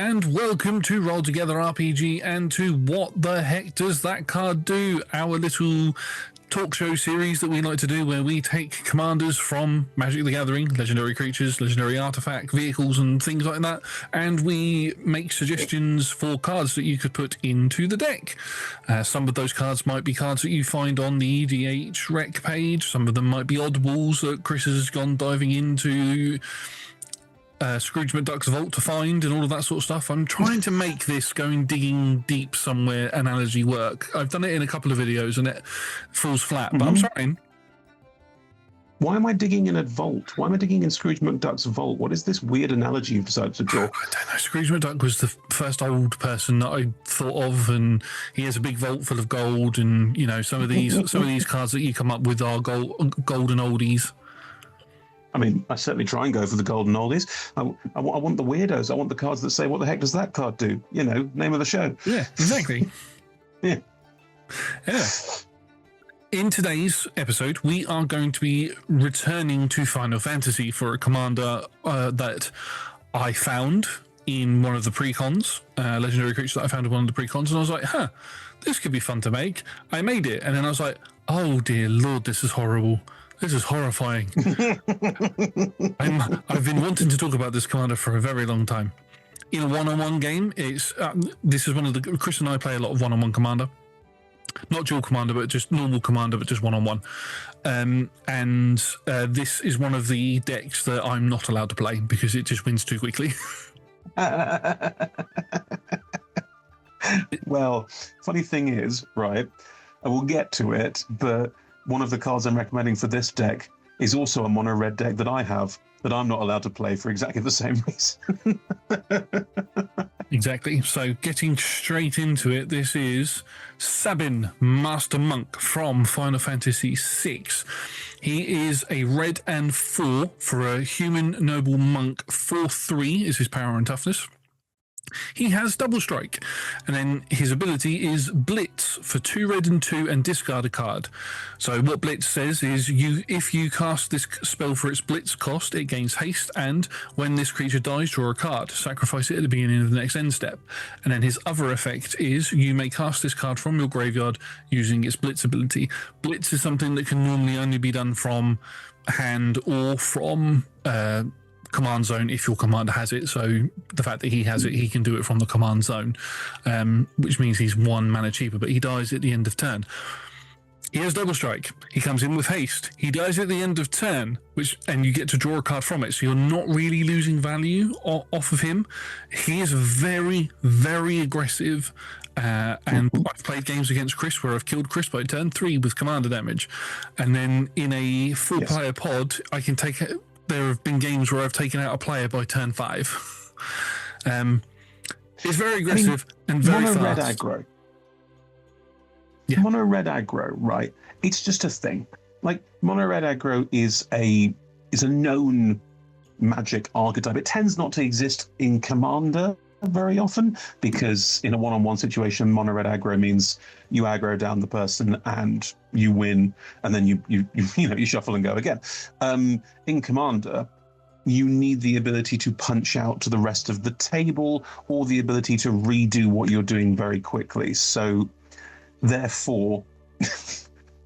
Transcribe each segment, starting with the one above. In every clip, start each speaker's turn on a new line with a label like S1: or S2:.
S1: and welcome to Roll Together RPG and to What the Heck Does That Card Do? Our little talk show series that we like to do where we take commanders from Magic the Gathering, legendary creatures, legendary artifact, vehicles and things like that, and we make suggestions for cards that you could put into the deck. Some of those cards might be cards that you find on the EDH rec page. Some of them might be oddballs that Chris has gone diving into Scrooge McDuck's vault to find and all of that sort of stuff. I'm trying to make this going digging deep somewhere analogy work. I've done it in a couple of videos and it falls flat, but I'm trying.
S2: Why am I digging in a vault? Why am I digging in Scrooge McDuck's vault? What is this weird analogy you've decided to draw?
S1: I don't know. Scrooge McDuck was the first old person that I thought of, and he has a big vault full of gold. And you know, some of these cards that you come up with are golden oldies.
S2: I mean, I certainly try and go for the golden oldies. I want the weirdos. I want the cards that say, what the heck does that card do? You know, name of the show.
S1: Yeah, exactly.
S2: Yeah.
S1: Anyway, in today's episode, we are going to be returning to Final Fantasy for a commander that I found in one of the precons, legendary creature that I found in one of the precons, and I was like, this could be fun to make. I made it, and then I was like, oh dear Lord, this is horrible. This is horrifying. I've been wanting to talk about this commander for a very long time. In a one-on-one game, this is one of the... Chris and I play a lot of one-on-one commander. Not dual commander, but just normal commander, but just one-on-one. This is one of the decks that I'm not allowed to play because it just wins too quickly.
S2: Well, funny thing is, right, I will get to it, but one of the cards I'm recommending for this deck is also a mono red deck that I have that I'm not allowed to play for exactly the same reason.
S1: Exactly. So getting straight into it, this is Sabin, Master Monk from Final Fantasy VI. He is a red and 4 for a human noble monk. 4/3 is his power and toughness. He has double strike, and then his ability is Blitz for 2 red and 2 and discard a card. So what Blitz says is if you cast this spell for its Blitz cost, it gains haste, and when this creature dies, draw a card. Sacrifice it at the beginning of the next end step. And then his other effect is you may cast this card from your graveyard using its Blitz ability. Blitz is something that can normally only be done from hand or from command zone if your commander has it. So the fact that he has it, he can do it from the command zone, which means he's 1 mana cheaper, but he dies at the end of turn. He has double strike. He comes in with haste. He dies at the end of turn, and you get to draw a card from it, so you're not really losing value off of him. He is very, very aggressive, and I've played games against Chris where I've killed Chris by turn 3 with commander damage, and then in a 4-player pod, I can take it. There have been games where I've taken out a player by turn 5. It's very aggressive and very fast.
S2: Mono red aggro.
S1: Yeah.
S2: Mono red aggro, right? It's just a thing. Like mono red aggro is a known magic archetype. It tends not to exist in Commander very often because in a one-on-one situation, mono red aggro means you aggro down the person and you win, and then you shuffle and go again. In Commander, you need the ability to punch out to the rest of the table or the ability to redo what you're doing very quickly. So therefore,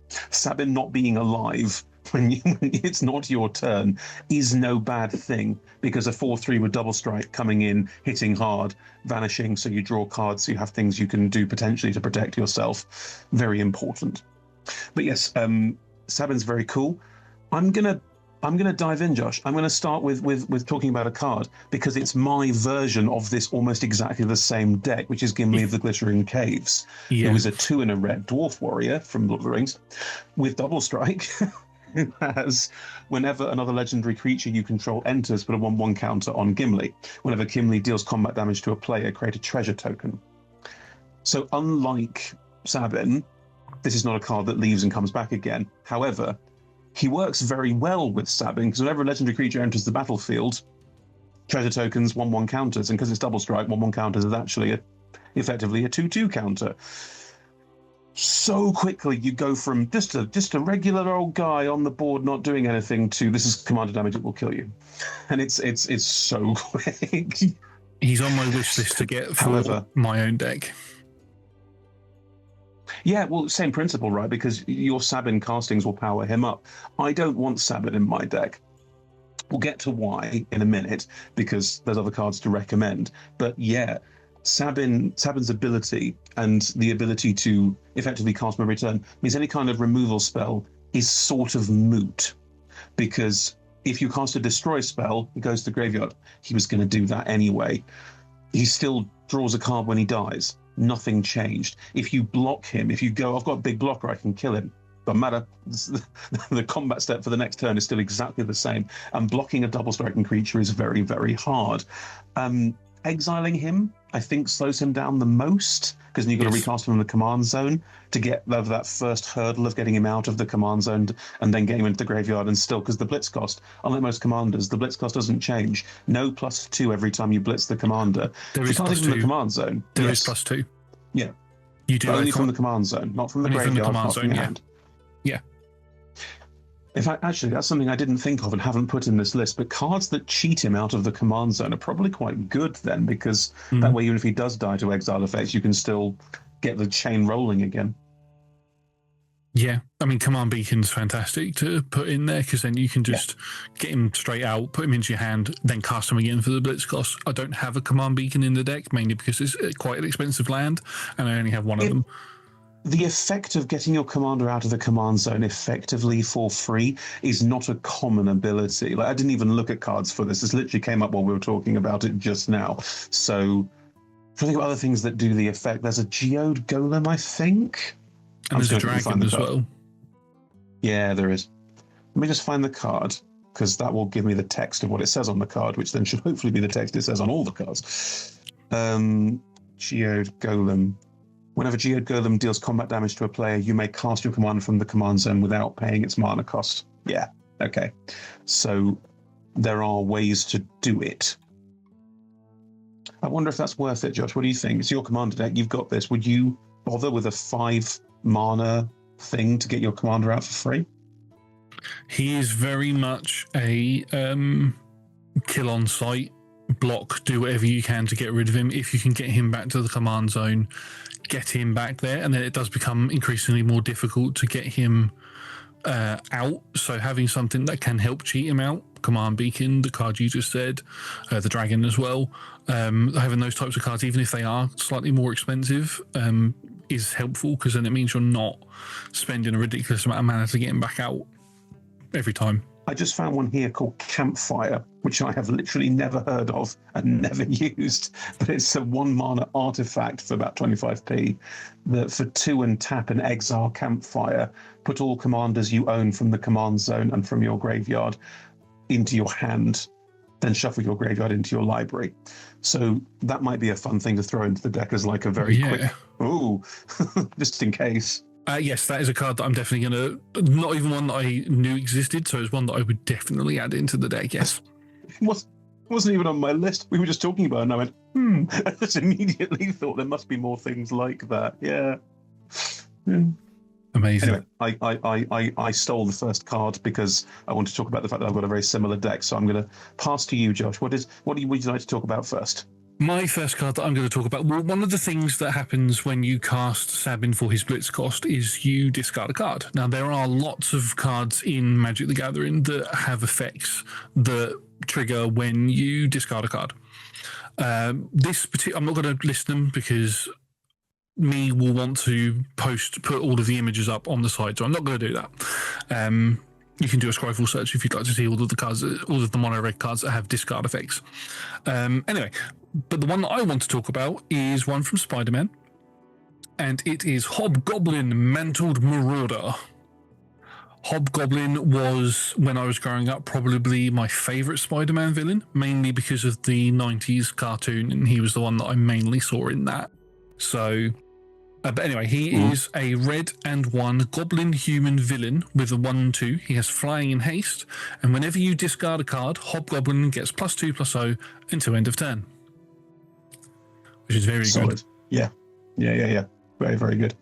S2: Sabin not being alive when it's not your turn is no bad thing, because a 4/3 with double strike coming in, hitting hard, vanishing, so you draw cards, so you have things you can do potentially to protect yourself. Very important. But yes, Sabin's very cool. I'm gonna dive in, Josh. I'm gonna start with talking about a card because it's my version of this almost exactly the same deck, which is Gimli of the Glittering Caves.
S1: Yeah.
S2: It was a 2 and a red dwarf warrior from Lord of the Rings with double strike. Who has, whenever another legendary creature you control enters, put a 1/1 counter on Gimli. Whenever Gimli deals combat damage to a player, create a treasure token. So unlike Sabin, this is not a card that leaves and comes back again. However, he works very well with Sabin, because whenever a legendary creature enters the battlefield, treasure tokens, 1/1 counters, and because it's double strike, 1/1 counters is actually effectively a 2/2 counter. So quickly you go from just a regular old guy on the board not doing anything to this is commander damage, it will kill you, and it's so quick.
S1: He's on my wish list to get for
S2: However,
S1: my own deck.
S2: yeah, well, same principle, right? Because your Sabin castings will power him up. I don't want Sabin in my deck. We'll get to why in a minute, because there's other cards to recommend. But yeah, Sabin's ability and the ability to effectively cast him every turn means any kind of removal spell is sort of moot. Because if you cast a destroy spell, it goes to the graveyard. He was going to do that anyway. He still draws a card when he dies. Nothing changed. If you block him, if you go, I've got a big blocker, I can kill him. Doesn't matter. The combat step for the next turn is still exactly the same. And blocking a double striking creature is very, very hard. Exiling him, I think, slows him down the most, because then you've got to recast him in the command zone to get over that first hurdle of getting him out of the command zone and then getting him into the graveyard. And still, because the blitz cost, unlike most commanders, the blitz cost doesn't change. No +2 every time you blitz the commander.
S1: There is
S2: +2 from the command zone.
S1: There is +2.
S2: Yeah.
S1: You do,
S2: but only from the command zone, not from the graveyard. From the command zone, yeah.
S1: Yeah.
S2: In fact, actually, that's something I didn't think of and haven't put in this list, but cards that cheat him out of the command zone are probably quite good then, because that way, even if he does die to exile effects, you can still get the chain rolling again.
S1: Yeah, I mean, Command Beacon's fantastic to put in there, because then you can just get him straight out, put him into your hand, then cast him again for the blitz cost. I don't have a Command Beacon in the deck, mainly because it's quite an expensive land, and I only have one of them.
S2: The effect of getting your commander out of the command zone effectively for free is not a common ability. Like, I didn't even look at cards for this. This literally came up while we were talking about it just now. So, if I think of other things that do the effect, there's a Geode Golem, I think.
S1: And there's a dragon as well.
S2: Yeah, there is. Let me just find the card, because that will give me the text of what it says on the card, which then should hopefully be the text it says on all the cards. Geode Golem. Whenever Geode Golem deals combat damage to a player, you may cast your commander from the command zone without paying its mana cost. Yeah, okay. So there are ways to do it. I wonder if that's worth it, Josh. What do you think? It's your commander deck. You've got this. Would you bother with a 5 mana thing to get your commander out for free?
S1: He is very much a kill on sight, block, do whatever you can to get rid of him. If you can get him back to the command zone, get him back there, and then it does become increasingly more difficult to get him out. So having something that can help cheat him out, Command Beacon, the card you just said, the dragon as well, having those types of cards, even if they are slightly more expensive, is helpful, because then it means you're not spending a ridiculous amount of mana to get him back out every time.
S2: I just found one here called Campfire, which I have literally never heard of and never used, but it's a 1 mana artifact for about 25p that for 2 and tap and exile Campfire, put all commanders you own from the command zone and from your graveyard into your hand, then shuffle your graveyard into your library. So that might be a fun thing to throw into the deck as like a very quick, ooh, just in case.
S1: Yes, that is a card that I'm definitely going to, not even one that I knew existed, so it's one that I would definitely add into the deck, yes.
S2: It wasn't even on my list. We were just talking about it and I went, I just immediately thought there must be more things like that. Yeah.
S1: Amazing.
S2: Anyway, I stole the first card because I want to talk about the fact that I've got a very similar deck, so I'm going to pass to you, Josh. Would you like to talk about first?
S1: My first card that I'm going to talk about, well, one of the things that happens when you cast Sabin for his blitz cost is you discard a card. Now, there are lots of cards in Magic the Gathering that have effects that trigger when you discard a card. I'm not going to list them because me will want to put all of the images up on the side, so I'm not going to do that. You can do a Scryfall search if you'd like to see all of the cards, all of the mono red cards that have discard effects. Anyway, but the one that I want to talk about is one from Spider-Man, and it is Hobgoblin Mantled Marauder. Hobgoblin was, when I was growing up, probably my favourite Spider-Man villain, mainly because of the 90s cartoon, and he was the one that I mainly saw in that. So... but anyway, he is a red and 1 goblin human villain with a 1/2. He has flying and haste, and whenever you discard a card, Hobgoblin gets +2/+0 until end of turn, which is very
S2: solid.
S1: Good.
S2: Yeah. very, very good.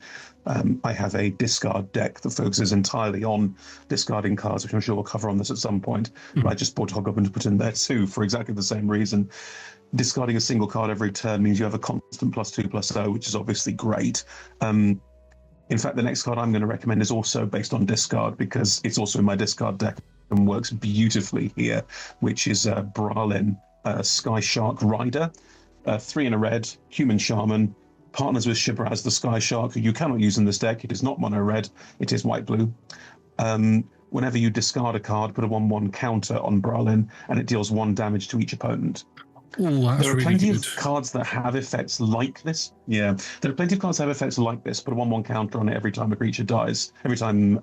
S2: I have a discard deck that focuses entirely on discarding cards, which I'm sure we'll cover on this at some point. But I just bought Hobgoblin to put in there too for exactly the same reason. Discarding a single card every turn means you have a constant +2/+0, which is obviously great. In fact, the next card I'm going to recommend is also based on discard because it's also in my discard deck and works beautifully here, which is Bralin, Sky Shark Rider, 3 and a red, human shaman, partners with Shibraz the Sky Shark, who you cannot use in this deck. It is not mono red, it is white blue. Whenever you discard a card, put a 1/1 counter on Bralin, and it deals 1 damage to each opponent.
S1: Oh, that's
S2: There are
S1: really
S2: plenty
S1: good.
S2: of cards that have effects like this. Yeah, there are plenty of cards that have effects like this. Put a 1/1 counter on it every time a creature dies, every time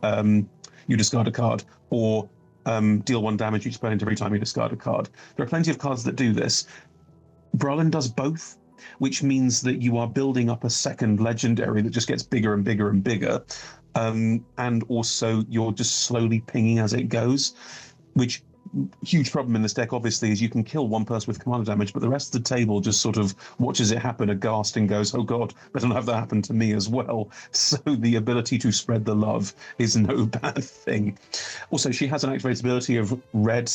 S2: you discard a card, or deal 1 damage to each opponent every time you discard a card. There are plenty of cards that do this. Bralin does both, which means that you are building up a second legendary that just gets bigger and bigger and bigger. And also you're just slowly pinging as it goes, which huge problem in this deck obviously is you can kill one person with commander damage, but the rest of the table just sort of watches it happen aghast and goes, oh god, better not have that happen to me as well. So the ability to spread the love is no bad thing. Also, she has an activated ability of red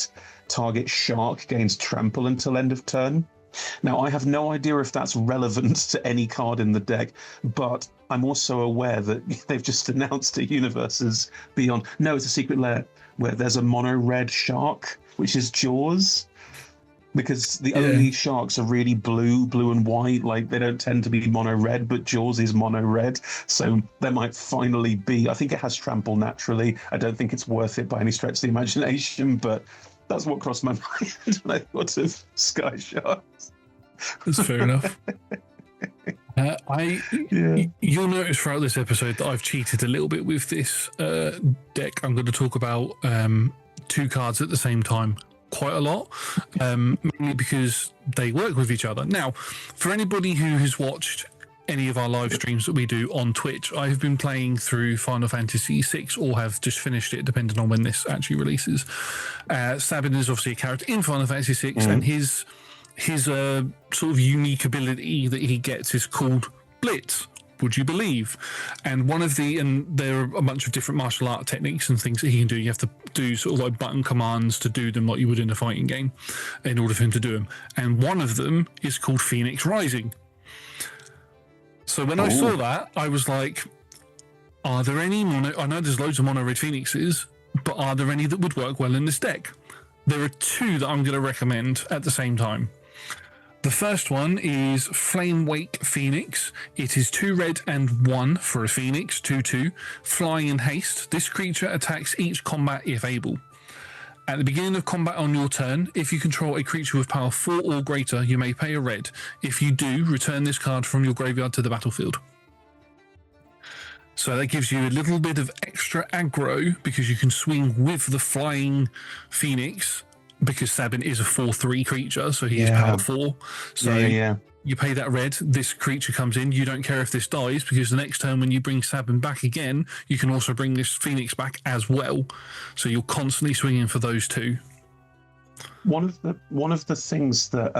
S2: target shark gains trample until end of turn. Now, I have no idea if that's relevant to any card in the deck, but I'm also aware that they've just announced a Universes Beyond. No, it's a Secret Lair where there's a mono red shark, which is Jaws. Because the only sharks are really blue and white. Like, they don't tend to be mono red, but Jaws is mono red. So there might finally be. I think it has trample naturally. I don't think it's worth it by any stretch of the imagination, but that's what crossed my mind when I thought of Sky Sharks.
S1: That's fair enough. You'll notice throughout this episode that I've cheated a little bit with this deck. I'm going to talk about 2 cards at the same time quite a lot, mainly because they work with each other. Now, for anybody who has watched any of our live streams that we do on Twitch, I have been playing through Final Fantasy VI or have just finished it, depending on when this actually releases. Sabin is obviously a character in Final Fantasy VI, and his sort of unique ability that he gets is called Blitz, would you believe? And there are a bunch of different martial art techniques and things that he can do. You have to do sort of like button commands to do them like you would in a fighting game in order for him to do them. And one of them is called Phoenix Rising. So when I saw that, I was like, are there any I know there's loads of mono red phoenixes, but are there any that would work well in this deck? There are 2 that I'm going to recommend at the same time. The first one is Flame Wake Phoenix. It is 2 red and 1 for a Phoenix, 2/2, flying and haste. This creature attacks each combat if able. At the beginning of combat on your turn, if you control a creature with power 4 or greater, you may pay a red. If you do, return this card from your graveyard to the battlefield. So that gives you a little bit of extra aggro because you can swing with the flying Phoenix, because Sabin is a 4/3 creature, so he is power 4. So you pay that red, this creature comes in, you don't care if this dies, because the next turn when you bring Sabin back again, you can also bring this Phoenix back as well. So you're constantly swinging for those 2.
S2: One of the things that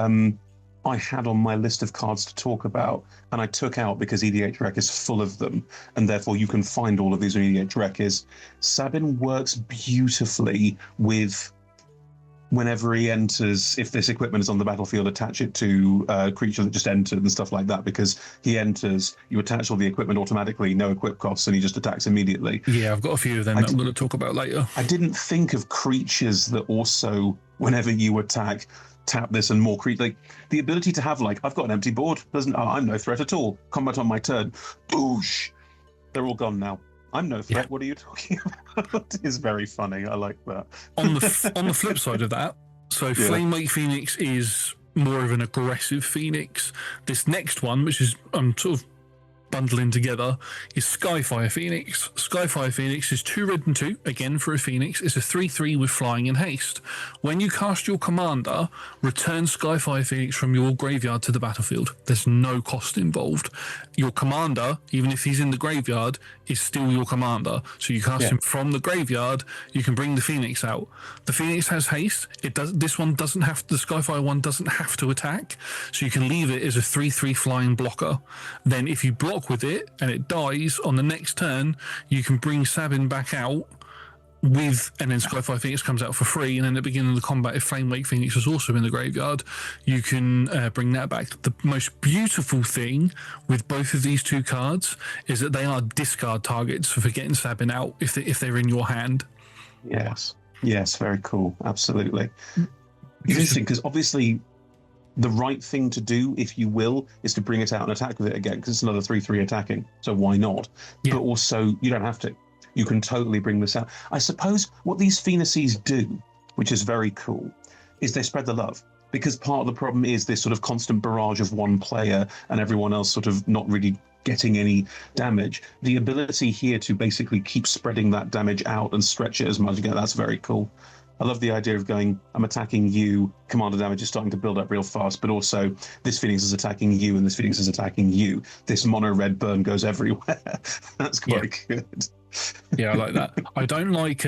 S2: I had on my list of cards to talk about, and I took out because EDH Rec is full of them, and therefore you can find all of these on EDH Rec, is Sabin works beautifully with whenever he enters, if this equipment is on the battlefield, attach it to a creature that just entered and stuff like that, because he enters, you attach all the equipment automatically, no equip costs, and he just attacks immediately.
S1: Yeah, I've got a few of them that I'm going to talk about later.
S2: I didn't think of creatures that also, whenever you attack, tap this and more creatures. Like the ability to have, like, I've got an empty board, I'm no threat at all. Combat on my turn, boosh. They're all gone now. I'm no threat. What are you talking about? It's very funny. I like that.
S1: On the flip side of that, so Flame Wake Phoenix is more of an aggressive Phoenix. This next one, which is sort of bundling together, is Skyfire Phoenix. Skyfire Phoenix is 2 red and 2, again for a Phoenix. It's a 3/3 with flying and haste. When you cast your commander, return Skyfire Phoenix from your graveyard to the battlefield. There's no cost involved. Your commander, even if he's in the graveyard, is still your commander. So you cast him from the graveyard, you can bring the Phoenix out. The Phoenix has haste. This one doesn't have, the Skyfire one doesn't have to attack. So you can leave it as a 3/3 flying blocker. Then if you block block with it and it dies, on the next turn, you can bring Sabin back out with, and then Skyfire Phoenix comes out for free, and then at the beginning of the combat, if Flamewake Phoenix is also in the graveyard, you can bring that back. The most beautiful thing with both of these two cards is that they are discard targets for getting Sabin out if they're in your hand.
S2: Yes, very cool. Absolutely. It's interesting because obviously the right thing to do, if you will, is to bring it out and attack with it again, because it's another 3/3 attacking, so why not? But also, you don't have to. You can totally bring this out. I suppose what these Phoenixes do, which is very cool, is they spread the love. Because part of the problem is this sort of constant barrage of one player and everyone else sort of not really getting any damage. The ability here to basically keep spreading that damage out and stretch it as much again, that's very cool. I love the idea of going, I'm attacking you, commander damage is starting to build up real fast, but also this Phoenix is attacking you and this Phoenix is attacking you. This mono red burn goes everywhere. That's quite good.
S1: Yeah, I like that. I don't like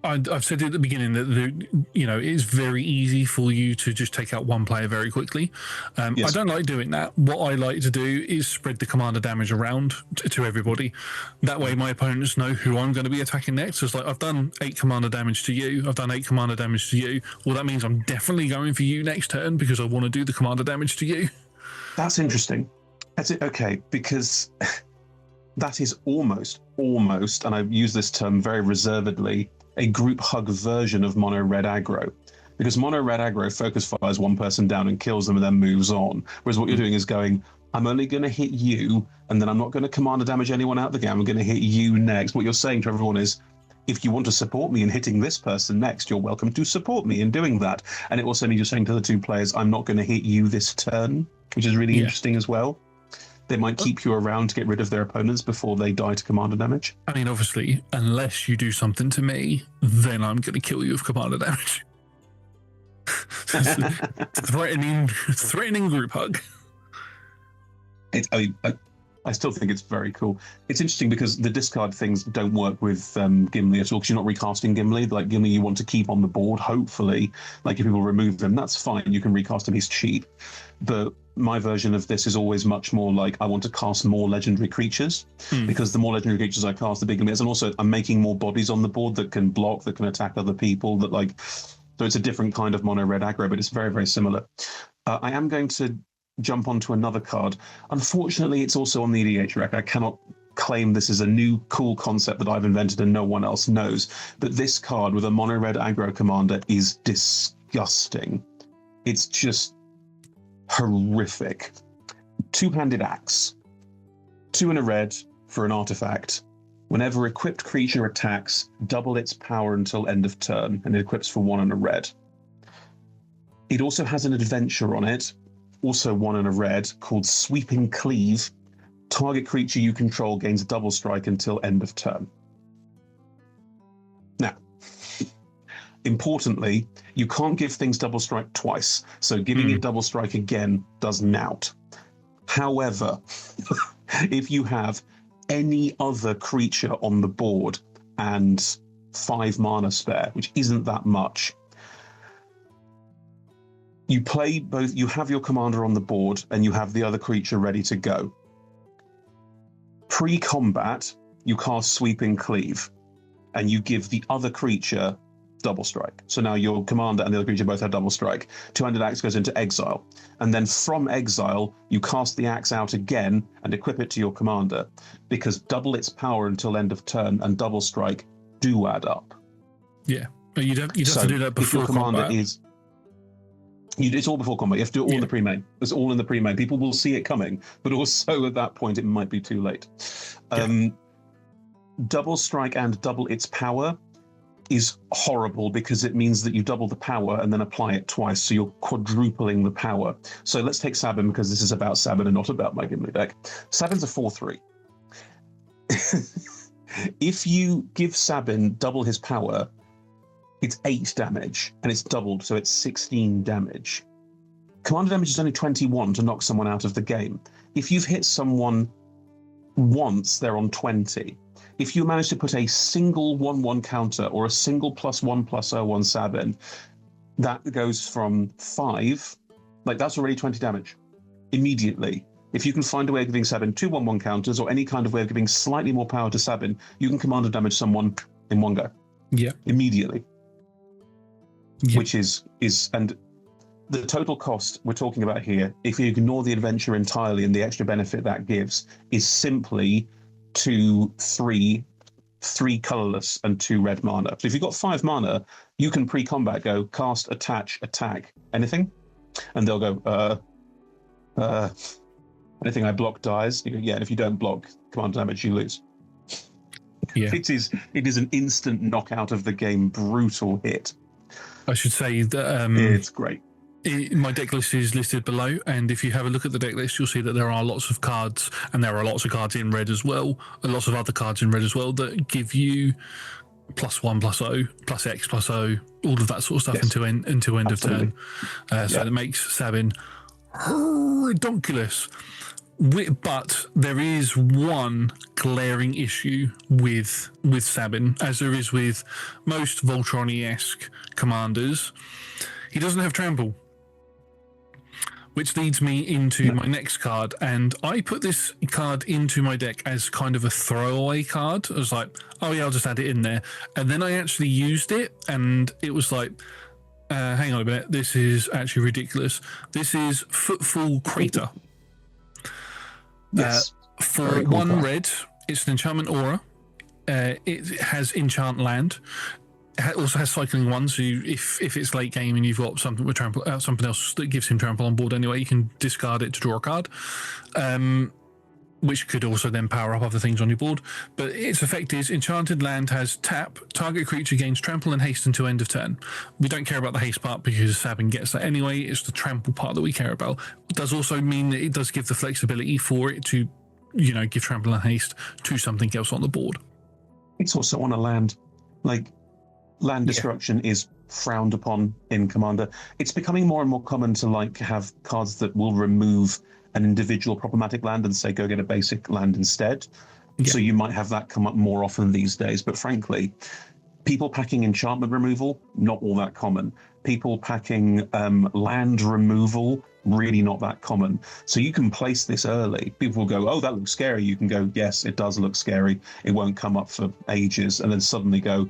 S1: I've said at the beginning that it's very easy for you to just take out one player very quickly. I don't like doing that. What I like to do is spread the commander damage around to everybody. That way my opponents know who I'm going to be attacking next. It's like, I've done 8 commander damage to you. I've done 8 commander damage to you. Well, that means I'm definitely going for you next turn because I want to do the commander damage to you.
S2: That's interesting. That's it. Okay, because that is almost, and I use this term very reservedly, a group hug version of mono red aggro, because mono red aggro focus fires one person down and kills them and then moves on, whereas what you're doing is going, I'm only going to hit you and then I'm not going to commander damage anyone out the game, I'm going to hit you next. What you're saying to everyone is, if you want to support me in hitting this person next, you're welcome to support me in doing that. And it also means you're saying to the two players, I'm not going to hit you this turn, which is really interesting as well. They might keep you around to get rid of their opponents before they die to commander damage.
S1: I mean, obviously, unless you do something to me, then I'm going to kill you with commander damage. threatening group hug.
S2: I still think it's very cool. It's interesting because the discard things don't work with Gimli at all, because you're not recasting Gimli. Like Gimli, you want to keep on the board, hopefully. Like if people remove him, that's fine. You can recast him, he's cheap. But my version of this is always much more like, I want to cast more legendary creatures, because the more legendary creatures I cast, the bigger it is. And also I'm making more bodies on the board that can block, that can attack other people, that like, so it's a different kind of mono red aggro, but it's very, very similar. I am going to jump onto another card. Unfortunately, it's also on the EDH rec. I cannot claim this is a new cool concept that I've invented and no one else knows, but this card with a mono red aggro commander is disgusting. It's just horrific. Two-handed axe. 2 and a red for an artifact. Whenever equipped creature attacks, double its power until end of turn, and it equips for 1 and a red. It also has an adventure on it, also 1 and a red, called Sweeping Cleave. Target creature you control gains double strike until end of turn. Now, importantly, you can't give things double strike twice, so giving it double strike again does nought. However, if you have any other creature on the board and 5 mana spare, which isn't that much, you play both, you have your commander on the board and you have the other creature ready to go. Pre-combat, you cast Sweeping Cleave and you give the other creature double strike. So now your commander and the other creature both have double strike. Two-handed axe goes into exile. And then from exile, you cast the axe out again and equip it to your commander, because double its power until end of turn and double strike do add up.
S1: Yeah, but you'd have to do that before combat.
S2: It's all before combat. You have to do it all in the pre-main. It's all in the pre-main. People will see it coming, but also at that point, it might be too late. Double strike and double its power is horrible, because it means that you double the power and then apply it twice, so you're quadrupling the power. So let's take Sabin, because this is about Sabin and not about my Gimli deck. Sabin's a 4/3. If you give Sabin double his power, it's 8 damage, and it's doubled, so it's 16 damage. Commander damage is only 21 to knock someone out of the game. If you've hit someone once, they're on 20. If you manage to put a single 1/1 counter or a single +1/+0 on Sabin, that goes from 5, like that's already 20 damage immediately. If you can find a way of giving Sabin 2/1/1 counters or any kind of way of giving slightly more power to Sabin, you can command and damage someone in one go.
S1: Yeah.
S2: Immediately.
S1: Yeah.
S2: Which is and the total cost we're talking about here, if you ignore the adventure entirely and the extra benefit that gives, is simply 3 colorless and 2 red mana. So if you've got 5 mana, you can pre-combat go cast, attach, attack, anything, and they'll go anything I block dies. You go, yeah, and if you don't block command damage, you lose.
S1: Yeah.
S2: It is an instant knockout of the game, brutal hit.
S1: I should say that
S2: it's great.
S1: My deck list is listed below, and if you have a look at the deck list, you'll see that there are lots of cards, and there are lots of cards in red as well, and lots of other cards in red as well that give you +1/+0, +X +O, all of that sort of stuff until end of turn. So that makes Sabin redonkulous. But there is one glaring issue with Sabin, as there is with most Voltron-esque commanders. He doesn't have trample, which leads me into my next card. And I put this card into my deck as kind of a throwaway card. I was like, oh yeah, I'll just add it in there. And then I actually used it, and it was like, hang on a minute, this is actually ridiculous. This is Footfall Crater.
S2: Yes.
S1: For cool 1 red, it's an enchantment aura. It has enchant land. It also has cycling 1, so if it's late game and you've got something with trample, something else that gives him trample on board anyway, you can discard it to draw a card, which could also then power up other things on your board. But its effect is enchanted land has tap, target creature gains trample and haste until end of turn. We don't care about the haste part because Sabin gets that anyway. It's the trample part that we care about. It does also mean that it does give the flexibility for it to, give trample and haste to something else on the board.
S2: It's also on a land. Like, land destruction is frowned upon in Commander. It's becoming more and more common to have cards that will remove an individual problematic land and say go get a basic land instead. Yeah. So you might have that come up more often these days. But frankly, people packing enchantment removal, not all that common. People packing land removal, really not that common. So you can place this early. People will go, oh, that looks scary. You can go, yes, it does look scary. It won't come up for ages. And then suddenly go,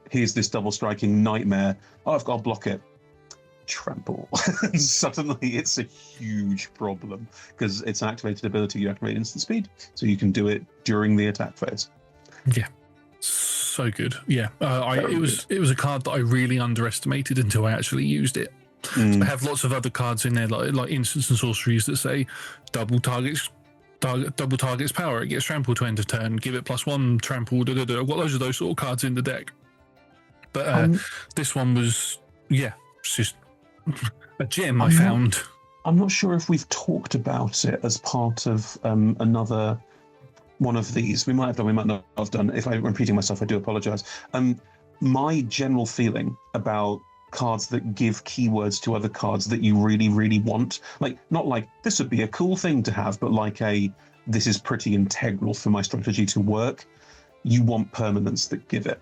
S2: here's this double striking nightmare. Oh, I've got to block it. Trample. Suddenly it's a huge problem because it's an activated ability. You activate instant speed, so you can do it during the attack phase.
S1: Yeah, so good. Yeah, it was a card that I really underestimated until I actually used it. I have lots of other cards in there like instants and sorceries that say double targets power. It gets trample to end of turn. Give it +1 trample. I've got loads of those sort of cards in the deck. But this one was it's just a gem I found.
S2: I'm not sure if we've talked about it as part of another one of these. We might have done, we might not have done. If I'm repeating myself, I do apologize. My general feeling about cards that give keywords to other cards that you really, really want, not like this would be a cool thing to have, but this is pretty integral for my strategy to work. You want permanents that give it.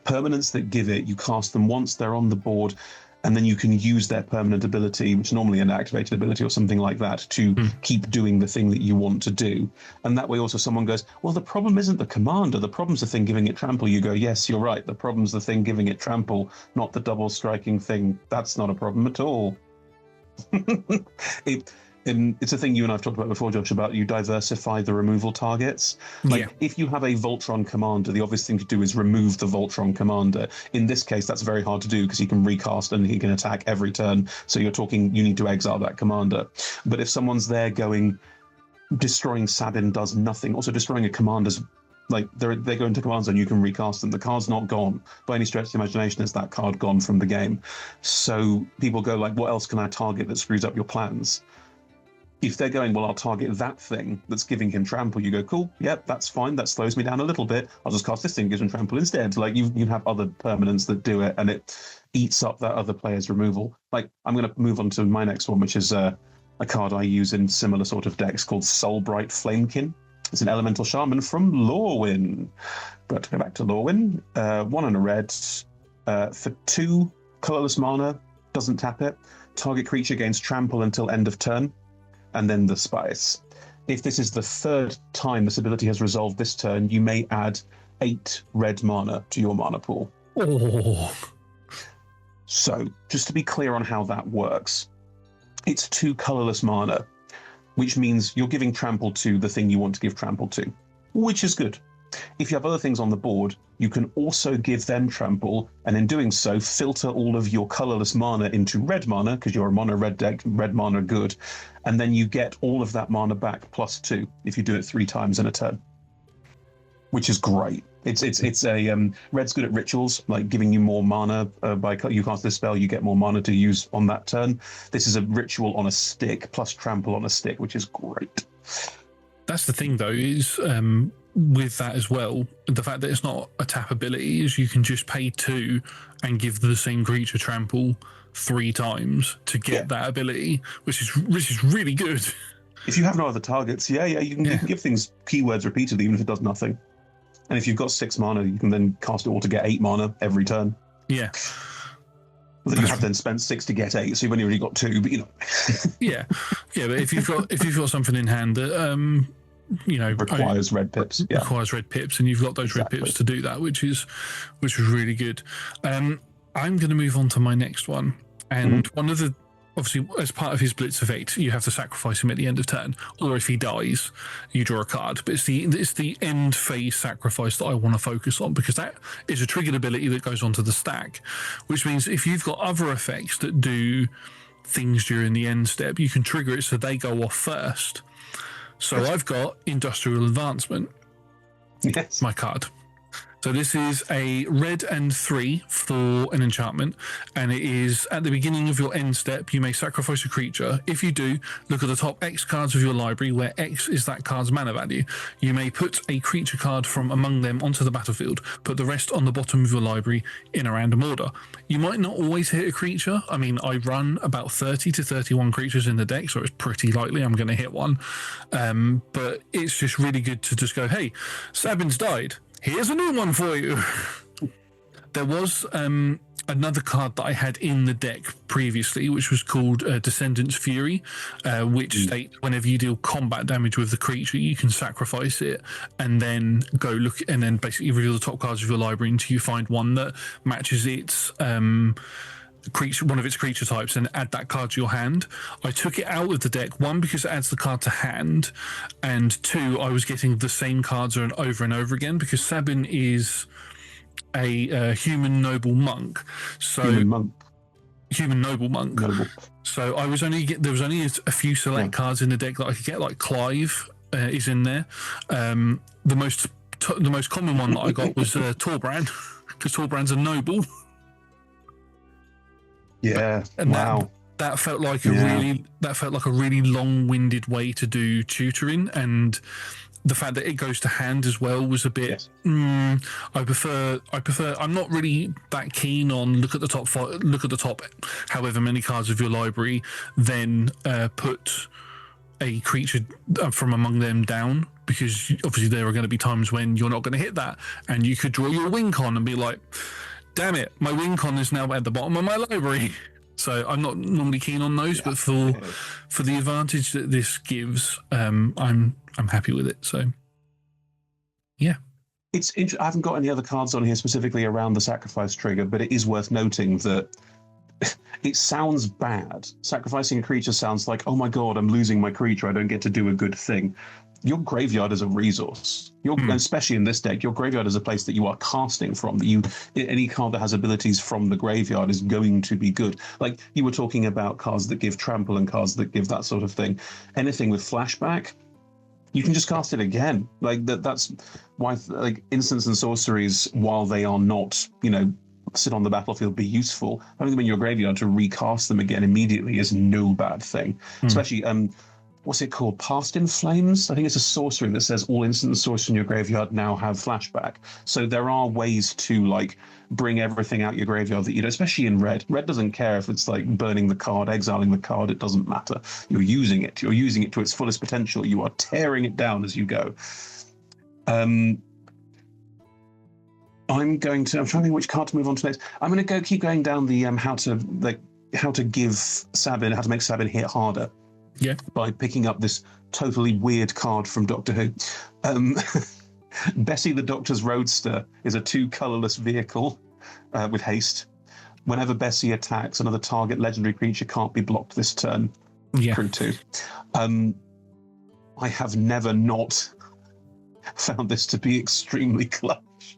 S2: Permanents that give it, you cast them once, they're on the board, and then you can use their permanent ability, which is normally an activated ability or something like that, to keep doing the thing that you want to do. And that way also someone goes, well, the problem isn't the commander, the problem's the thing giving it trample. You go, yes, you're right, the problem's the thing giving it trample, not the double striking thing. That's not a problem at all. It's a thing you and I've talked about before, Josh, about you diversify the removal targets. If you have a Voltron commander, the obvious thing to do is remove the Voltron commander. In this case, that's very hard to do because he can recast and he can attack every turn. So you're talking, you need to exile that commander. But if someone's there going, destroying Sabin does nothing, also destroying a commander's, they go into command zone, you can recast them. The card's not gone. By any stretch of the imagination, is that card gone from the game? So people go what else can I target that screws up your plans? If they're going, well, I'll target that thing that's giving him trample, you go, cool, yep, that's fine. That slows me down a little bit. I'll just cast this thing, gives him trample instead. You have other permanents that do it, and it eats up that other player's removal. I'm going to move on to my next one, which is a card I use in similar sort of decks called Soulbright Flamekin. It's an elemental shaman from Lorwyn. But to go back to Lorwyn, 1 and a red, for 2 colorless mana, doesn't tap it. Target creature gains trample until end of turn. and then the spice. If this is the third time this ability has resolved this turn, you may add 8 red mana to your mana pool.
S1: Oh.
S2: So, just to be clear on how that works, it's 2 colorless mana, which means you're giving trample to the thing you want to give trample to, which is good. If you have other things on the board, you can also give them trample, and in doing so, filter all of your colorless mana into red mana, because you're a mono red deck, red mana good, and then you get all of that mana back +2 if you do it 3 times in a turn, which is great. It's a red's good at rituals, like giving you more mana by you cast this spell, you get more mana to use on that turn. This is a ritual on a stick plus trample on a stick, which is great.
S1: That's the thing, though, is with that as well, the fact that it's not a tap ability is you can just pay 2 and give the same creature trample 3 times to get that ability, which is really good. If
S2: you have no other targets, you can give things keywords repeatedly, even if it does nothing. And if you've got 6 mana, you can then cast it all to get 8 mana every turn.
S1: Yeah.
S2: Well, you have then spent 6 to get 8, so you've only really got 2. But
S1: yeah, but if you've got something in hand that
S2: requires red pips,
S1: and you've got those red pips to do that, which is really good. I'm going to move on to my next one, and one of the, obviously, as part of his blitz effect, you have to sacrifice him at the end of turn, or if he dies, you draw a card. But it's the end phase sacrifice that I want to focus on, because that is a triggered ability that goes onto the stack, which means if you've got other effects that do things during the end step, you can trigger it so they go off first. So I've got Industrial Advancement.
S2: Yes.
S1: My card. So this is a red and 3 for an enchantment, and it is at the beginning of your end step, you may sacrifice a creature. If you do, look at the top X cards of your library, where X is that card's mana value. You may put a creature card from among them onto the battlefield, put the rest on the bottom of your library in a random order. You might not always hit a creature. I mean, I run about 30 to 31 creatures in the deck, so it's pretty likely I'm going to hit one. But it's just really good to just go, hey, Sabin's died. Here's a new one for you. There was another card that I had in the deck previously, which was called Descendant's Fury, which states whenever you deal combat damage with the creature, you can sacrifice it and then go look and then basically reveal the top cards of your library until you find one that matches its one of its creature types and add that card to your hand. I took it out of the deck, 1, because it adds the card to hand, and 2, I was getting the same cards over and over again, because Sabin is a human noble monk. So human noble monk. So I was there was only a few select cards in the deck that I could get, like Clive is in there. The most common one that I got was Torbrand, because Torbrand's a noble.
S2: Yeah,
S1: and that felt like a really long-winded way to do tutoring, and the fact that it goes to hand as well was a bit. I prefer. I'm not really that keen on look at the top, however many cards of your library, then put a creature from among them down, because obviously there are going to be times when you're not going to hit that, and you could draw your win con and be like, damn it, my win con is now at the bottom of my library. So I'm not normally keen on those, but for the advantage that this gives, I'm happy with it. So yeah.
S2: It's I haven't got any other cards on here specifically around the sacrifice trigger, but it is worth noting that it sounds bad. Sacrificing a creature sounds like, oh my god, I'm losing my creature, I don't get to do a good thing. Your graveyard is a resource. Especially in this deck, your graveyard is a place that you are casting from. Any card that has abilities from the graveyard is going to be good. Like you were talking about cards that give trample and cards that give that sort of thing. Anything with flashback, you can just cast it again. Like that's why instants and sorceries, while they are not, sit on the battlefield, be useful, having them in your graveyard to recast them again immediately is no bad thing. Especially what's it called? Past in Flames? I think it's a sorcery that says all instant sorceries in your graveyard now have flashback. So there are ways to bring everything out your graveyard that especially in red. Red doesn't care if it's like burning the card, exiling the card, it doesn't matter. You're using it. You're using it to its fullest potential. You are tearing it down as you go. I'm trying to think which card to move on to next. I'm going to keep going down the how to make Sabin hit harder.
S1: Yeah.
S2: by picking up this totally weird card from Doctor Who. Bessie the Doctor's Roadster is a 2 colourless vehicle with haste. Whenever Bessie attacks, another target legendary creature can't be blocked this turn.
S1: Yeah.
S2: Crew 2. I have never not found this to be extremely clutch.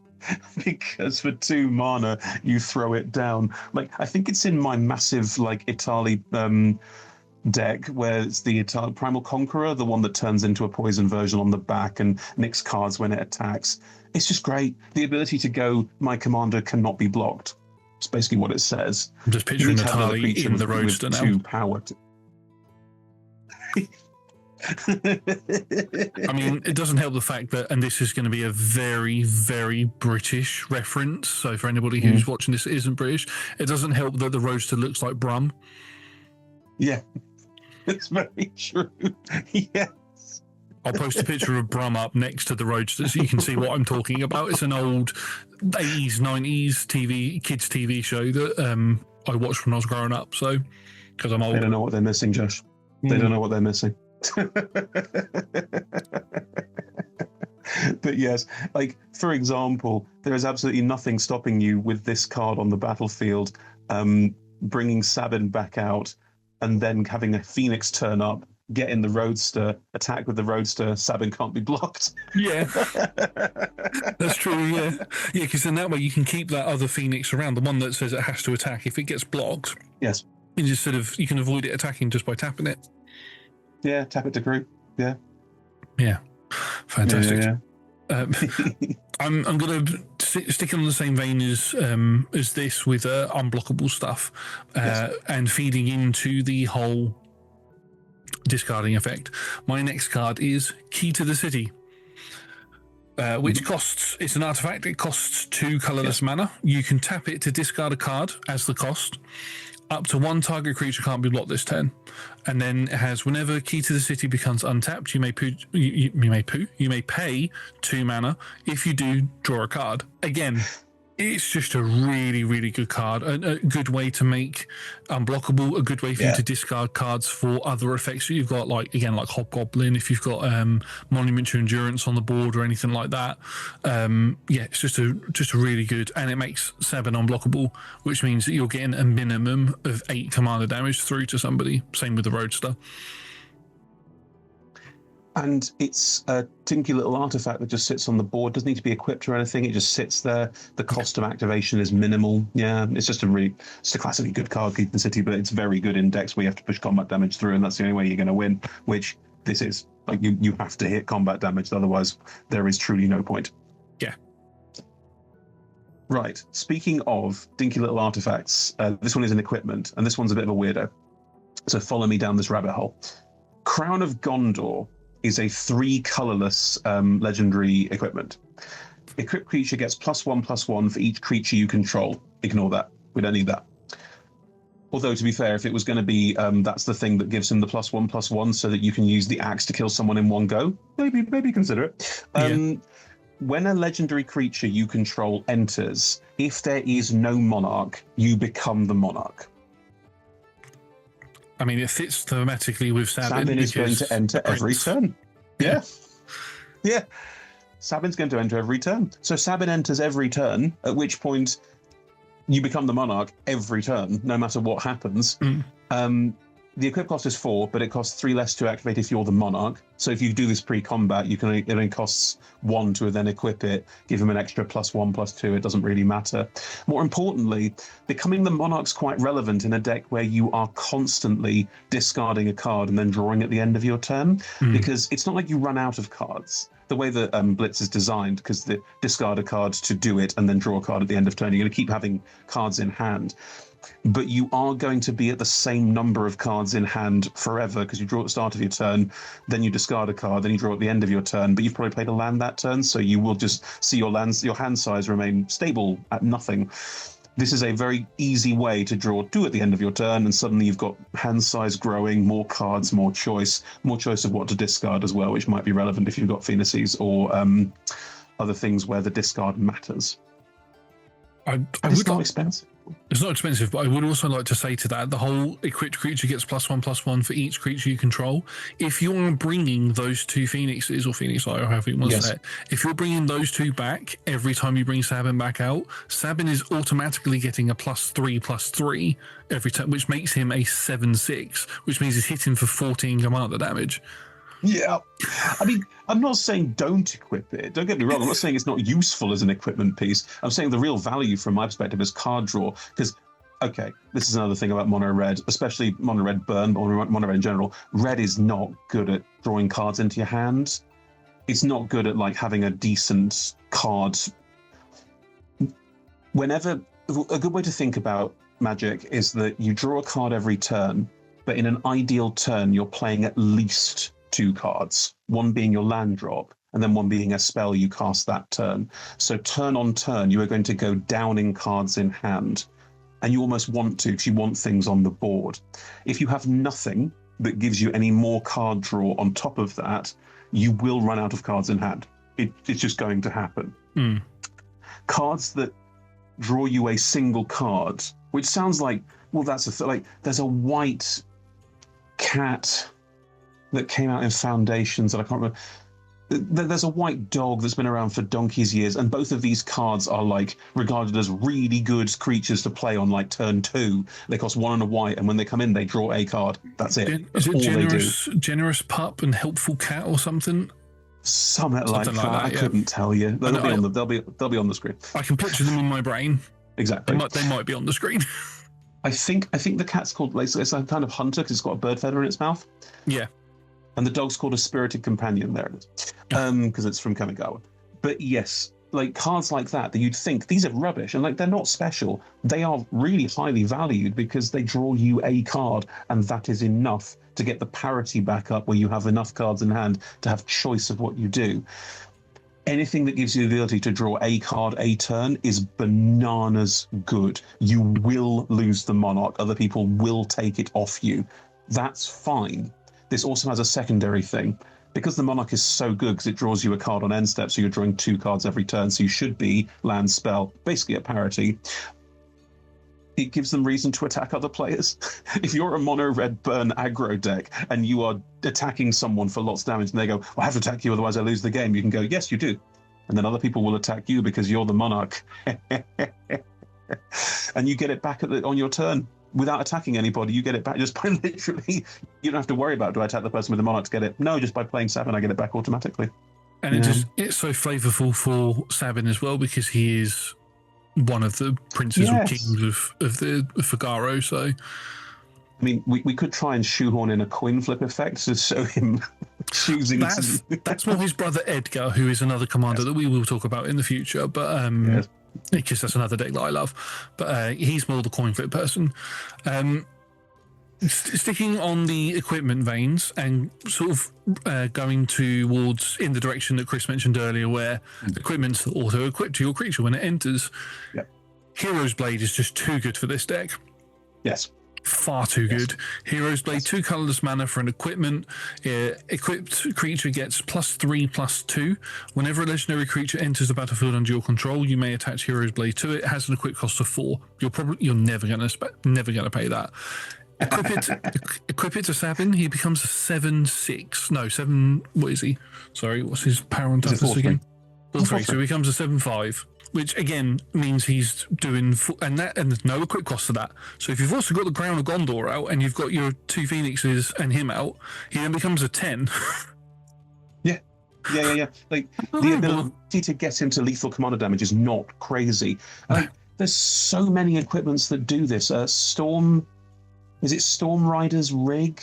S2: Because for 2 mana, you throw it down. Like, I think it's in my massive, like, Italy deck where it's the Primal Conqueror, the one that turns into a poison version on the back and nicks cards when it attacks. It's just great. The ability to go, my commander cannot be blocked. It's basically what it says.
S1: I'm just picturing Natalie in the Roadster now.
S2: 2 power.
S1: I mean, it doesn't help the fact that, and this is going to be a very, very British reference. So for anybody who's watching this that isn't British, it doesn't help that the Roadster looks like Brum.
S2: Yeah, it's very true. Yes.
S1: I'll post a picture of Brum up next to the Roadster so you can see what I'm talking about. It's an old 80s, 90s kids TV show that I watched when I was growing up. So, because I'm old.
S2: They don't know what they're missing, Josh. They don't know what they're missing. But yes, like, for example, there is absolutely nothing stopping you with this card on the battlefield, bringing Sabin back out and then having a Phoenix turn up, get in the Roadster, attack with the Roadster, Sabin can't be blocked.
S1: Yeah, that's true, yeah. Yeah, because then that way you can keep that other Phoenix around, the one that says it has to attack. If it gets blocked,
S2: yes,
S1: you just you can avoid it attacking just by tapping it.
S2: Yeah, tap it to group. Yeah.
S1: Yeah. Fantastic.
S2: Yeah.
S1: I'm going to stick on the same vein as this with unblockable stuff and feeding into the whole discarding effect. My next card is Key to the City, which it's an artifact. It costs 2 colourless mana. You can tap it to discard a card as the cost. Up to 1 target creature can't be blocked this turn, and then it has whenever Key to the City becomes untapped, you may pay 2 mana. If you do, draw a card. Again, it's just a really, really good card. A good way to make unblockable. A good way for you to discard cards for other effects that you've got, like Hobgoblin. If you've got Monument to Endurance on the board or anything like that, it's just a really good, and it makes Sabin unblockable, which means that you're getting a minimum of 8 commander damage through to somebody. Same with the Roadster.
S2: And it's a tinky little artifact that just sits on the board. Doesn't need to be equipped or anything. It just sits there. The cost of activation is minimal. Yeah, it's a classically good card, Keep the City, but it's very good in decks where you have to push combat damage through, and that's the only way you're going to win, which this is. Like, you have to hit combat damage, otherwise there is truly no point.
S1: Yeah.
S2: Right. Speaking of dinky little artifacts, this one is an equipment, and this one's a bit of a weirdo. So follow me down this rabbit hole. Crown of Gondor is a 3 colourless legendary equipment. Equipped creature gets +1/+1 for each creature you control. Ignore that. We don't need that. Although, to be fair, if it was going to be, that's the thing that gives him the +1/+1 so that you can use the axe to kill someone in one go, maybe consider it. When a legendary creature you control enters, if there is no monarch, you become the monarch.
S1: I mean, it fits thematically with Sabin.
S2: Sabin is going to enter every turn. Yeah. Sabin's going to enter every turn. So Sabin enters every turn, at which point you become the monarch every turn, no matter what happens. The equip cost is 4, but it costs 3 less to activate if you're the monarch. So if you do this pre-combat, it only costs 1 to then equip it, give him an extra +1/+2. It doesn't really matter. More importantly, becoming the monarch's quite relevant in a deck where you are constantly discarding a card and then drawing at the end of your turn, because it's not like you run out of cards. The way that Blitz is designed, because the discard a card to do it and then draw a card at the end of turn, you're going to keep having cards in hand. But you are going to be at the same number of cards in hand forever, because you draw at the start of your turn, then you discard a card, then you draw at the end of your turn, but you've probably played a land that turn, so you will just see your hand size remain stable at nothing. This is a very easy way to draw 2 at the end of your turn, and suddenly you've got hand size growing, more cards, more choice of what to discard as well, which might be relevant if you've got Phoenixes or other things where the discard matters.
S1: I
S2: it's
S1: would
S2: not expensive.
S1: It's not expensive, but I would also like to say to that, the whole equipped creature gets +1/+1 for each creature you control. If you're bringing those two Phoenixes, or Phoenix Eye, or however you want to say it, if you're bringing those two back every time you bring Sabin back out, Sabin is automatically getting a +3/+3 every time, which makes him a 7/6, which means he's hitting for 14 commander damage.
S2: Yeah. I mean, I'm not saying don't equip it. Don't get me wrong. I'm not saying it's not useful as an equipment piece. I'm saying the real value from my perspective is card draw. Because, okay, this is another thing about mono red, especially mono red burn, or mono red in general. Red is not good at drawing cards into your hand. It's not good at like having a decent card. Whenever, a good way to think about Magic is that you draw a card every turn, but in an ideal turn, you're playing at least 2 cards, one being your land drop, and then one being a spell you cast that turn. So turn on turn, you are going to go down in cards in hand, and you almost want to, because you want things on the board. If you have nothing that gives you any more card draw on top of that, you will run out of cards in hand. It's just going to happen. Cards that draw you a single card, which sounds like, well, that's like there's a white cat that came out in Foundations that I can't remember. There's a white dog that's been around for donkey's years, and both of these cards are like regarded as really good creatures to play on like turn 2. They cost 1 and a white, and when they come in, they draw a card. That's it. That's all they do.
S1: Generous pup and helpful cat or something?
S2: Something like that. I couldn't tell you. They'll be on the screen.
S1: I can picture them in my brain.
S2: Exactly.
S1: They might be on the screen.
S2: I think the cat's called, like, it's a kind of hunter because it's got a bird feather in its mouth.
S1: Yeah.
S2: And the dog's called a spirited companion. There it is, because it's from Kamigawa. But yes, like cards like that you'd think these are rubbish, and like they're not special. They are really highly valued because they draw you a card, and that is enough to get the parity back up where you have enough cards in hand to have choice of what you do. Anything that gives you the ability to draw a card a turn is bananas good. You will lose the Monarch. Other people will take it off you. That's fine. This also has a secondary thing. Because the Monarch is so good because it draws you a card on end step, so you're drawing 2 cards every turn, so you should be land spell, basically at parity. It gives them reason to attack other players. If you're a mono red burn aggro deck and you are attacking someone for lots of damage and they go, well, I have to attack you, otherwise I lose the game, you can go, yes, you do. And then other people will attack you because you're the Monarch. And you get it back on your turn. Without attacking anybody, you get it back just by literally, you don't have to worry about, do I attack the person with the Monarch to get it? No, just by playing Sabin, I get it back automatically.
S1: And it's so flavorful for Sabin as well, because he is one of the princes or kings of the Figaro. So,
S2: I mean, we could try and shoehorn in a coin flip effect to show him choosing.
S1: That's more his brother Edgar, who is another commander that we will talk about in the future. But because that's another deck that I love. But he's more the coin flip person. Sticking on the equipment veins and sort of going towards in the direction that Chris mentioned earlier, where equipment's auto-equipped to your creature when it enters.
S2: Yep.
S1: Hero's Blade is just too good for this deck.
S2: Yes.
S1: Far too good. Hero's Blade, 2 colorless mana for an equipment. Equipped creature gets +3/+2. Whenever a legendary creature enters the battlefield under your control, you may attach Hero's Blade to it. It has an equip cost of 4. You're never gonna pay that. Equip it to Sabin, he becomes a 7/6. No, 7. What is he? Sorry, what's his power and toughness again? 4/3. So he becomes a 7/5, which again means he's doing and there's no equip cost to that. So if you've also got the Crown of Gondor out and you've got your 2 Phoenixes and him out, he then becomes a 10.
S2: Yeah. Like the ability to get into lethal commander damage is not crazy. There's so many equipments that do this. Is it Storm Rider's Rig?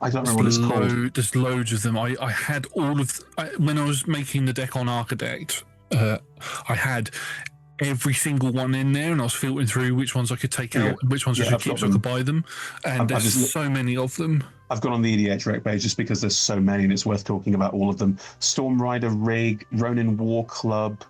S2: I don't remember what it's called.
S1: There's loads of them. I had all of... when I was making the deck on Architect, I had every single one in there, and I was filtering through which ones I could take out, which ones I should keep so I could buy them. And there's so many of them.
S2: I've gone on the EDH rec page just because there's so many and it's worth talking about all of them. Storm Rider Rig, Ronin War Club.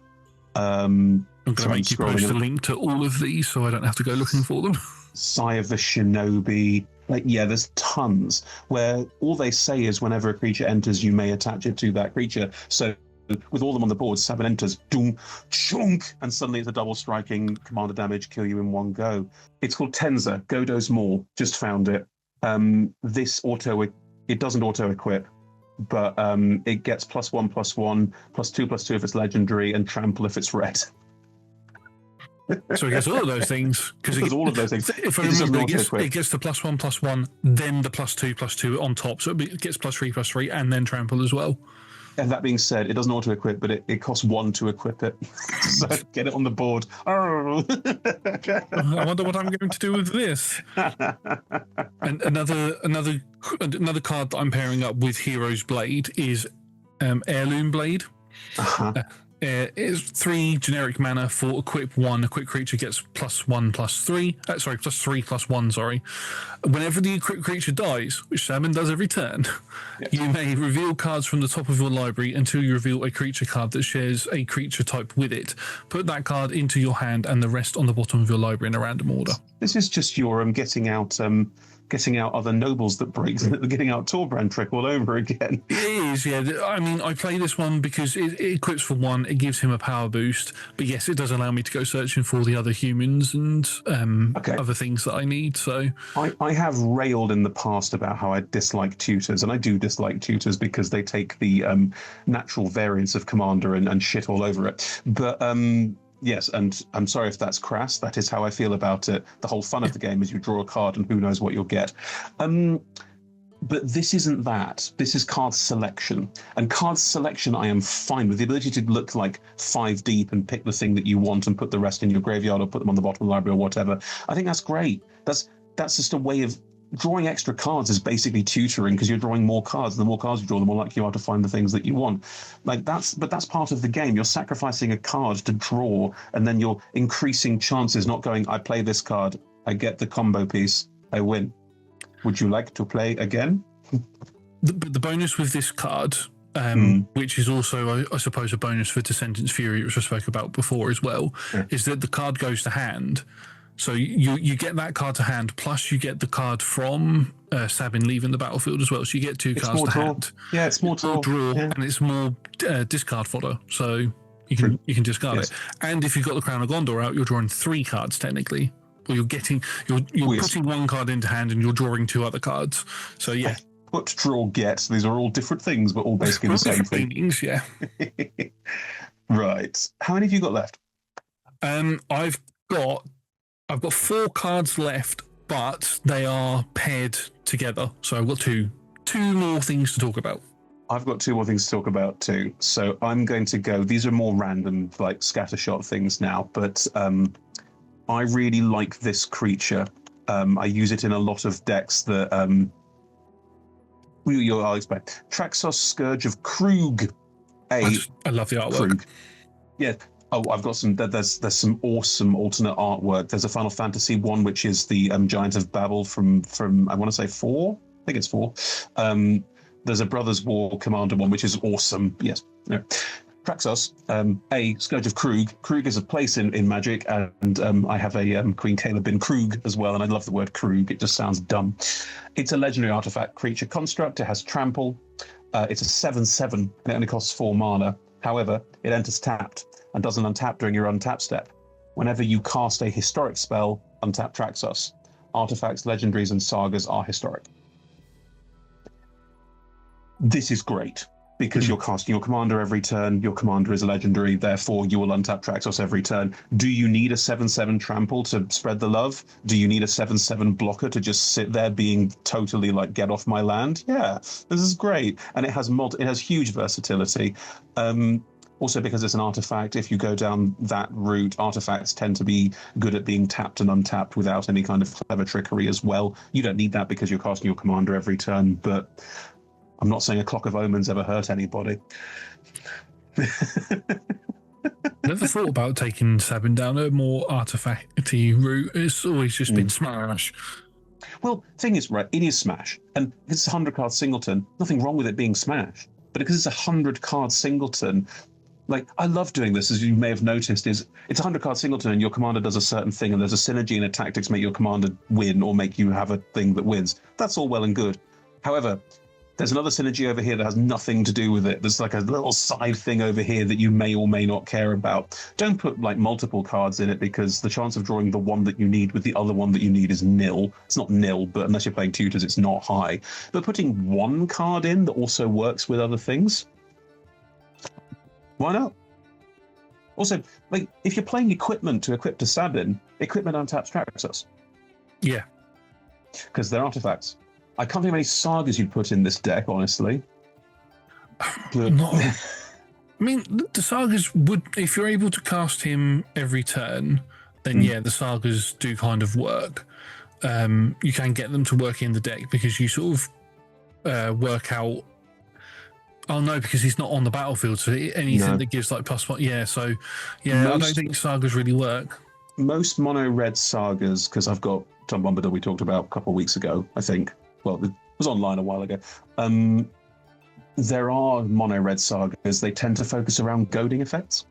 S1: I'm going to make you post a link to all of these so I don't have to go looking for them.
S2: Sigh of the Shinobi. There's tons where all they say is whenever a creature enters, you may attach it to that creature. So with all of them on the board, Sabin enters, doom, chunk, and suddenly it's a double striking commander damage, kill you in one go. It's called Tenza, Godot's Maul, just found it. This it doesn't auto-equip, but it gets +1/+1, +2/+2 if it's legendary, and trample if it's red.
S1: So it gets all of those things.
S2: Because all of those things.
S1: If I remember, it gets the +1/+1, then the +2/+2 on top. So it gets +3/+3 and then trample as well.
S2: And that being said, it doesn't auto-equip, but it costs 1 to equip it. So get it on the board. Oh.
S1: I wonder what I'm going to do with this. And another card that I'm pairing up with Hero's Blade is Heirloom Blade. It's 3 generic mana for equip 1. Equipped creature gets +1/+3. +3/+1. Sorry. Whenever the equipped creature dies, which Sabin does every turn, you may reveal cards from the top of your library until you reveal a creature card that shares a creature type with it. Put that card into your hand and the rest on the bottom of your library in a random order.
S2: This is just your getting out other nobles that breaks, getting out Torbrand trick all over again.
S1: It is, yeah. I mean, I play this one because it equips for 1, it gives him a power boost, but yes, it does allow me to go searching for the other humans and other things that I need. So
S2: I have railed in the past about how I dislike tutors, and I do dislike tutors because they take the natural variance of Commander and shit all over it. But yes, and I'm sorry if that's crass. That is how I feel about it. The whole fun of the game is you draw a card and who knows what you'll get. But this isn't that. This is card selection. And card selection I am fine with. The ability to look like 5 deep and pick the thing that you want and put the rest in your graveyard or put them on the bottom of the library or whatever. I think that's great. That's just a way of... Drawing extra cards is basically tutoring because you're drawing more cards. The more cards you draw, the more likely you are to find the things that you want. But that's part of the game. You're sacrificing a card to draw, and then you're increasing chances, not going, I play this card, I get the combo piece, I win. Would you like to play again?
S1: The bonus with this card, which is also, I suppose, a bonus for Descendants Fury, which I spoke about before as well, is that the card goes to hand. So you get that card to hand, plus you get the card from Sabin leaving the battlefield as well. So you get 2 cards to hand.
S2: Yeah, it's more
S1: draw, and it's more discard fodder. So you can discard it. And if you've got the Crown of Gondor out, you're drawing 3 cards technically. Or you're putting 1 card into hand and you're drawing 2 other cards. So yeah.
S2: Put, draw, get. These are all different things, but all basically the same thing.
S1: Meanings, yeah.
S2: Right. How many have you got left?
S1: I've got 4 cards left, but they are paired together. So I've got two more things to talk about.
S2: I've got 2 more things to talk about too. So I'm going to go, these are more random, like scattershot things now, but I really like this creature. I use it in a lot of decks that... I'll explain. Traxos Scourge of Krug. I
S1: love the artwork. Krug.
S2: Yeah. Oh, I've got some. There's some awesome alternate artwork. There's a Final Fantasy one, which is the Giant of Babel from I want to say 4. I think it's 4. There's a Brothers War Commander one, which is awesome. Yes. No. Traxos, a Scourge of Krug. Krug is a place in Magic, and I have a Queen Kayla bin Krug as well, and I love the word Krug. It just sounds dumb. It's a legendary artifact creature construct. It has trample. It's a 7/7, and it only costs 4 mana. However, it enters tapped and doesn't untap during your untap step. Whenever you cast a historic spell, untap Traxos. Artifacts, legendaries, and sagas are historic. This is great because you're casting your commander every turn. Your commander is a legendary, therefore you will untap Traxos every turn. Do you need a 7/7 trample to spread the love? Do you need a 7/7 blocker to just sit there being totally like, get off my land? Yeah, this is great. And it has huge versatility. Also, because it's an artifact, if you go down that route, artifacts tend to be good at being tapped and untapped without any kind of clever trickery as well. You don't need that because you're casting your commander every turn, but I'm not saying a Clock of Omens ever hurt anybody.
S1: Never thought about taking Sabin down a more artifact-y route. It's always just been Smash.
S2: Well, thing is, right, it is Smash. And it's a 100-card singleton. Nothing wrong with it being Smash. But because it's a 100-card singleton, like, I love doing this, as you may have noticed, it's a 100-card singleton and your commander does a certain thing and there's a synergy and a tactics make your commander win or make you have a thing that wins. That's all well and good. However, There's another synergy over here that has nothing to do with it. There's like a little side thing over here that you may or may not care about. Don't put like multiple cards in it because the chance of drawing the one that you need with the other one that you need is nil. It's not nil, but unless you're playing tutors, it's not high. But putting one card in that also works with other things, why not? Also, like if you're playing equipment to equip to Sabin, equipment untaps Traxxas.
S1: Yeah.
S2: Because they're artifacts. I can't think of any sagas you'd put in this deck, honestly. But...
S1: I mean, the sagas would, if you're able to cast him every turn, then yeah, the sagas do kind of work. You can get them to work in the deck because you sort of work out. Oh no, because he's not on the battlefield, so anything that gives like +1, yeah. So yeah, I don't think sagas really work.
S2: Most mono red sagas, because I've got Tom Bombadil we talked about a couple of weeks ago, I think. Well, it was online a while ago. There are mono red sagas. They tend to focus around goading effects.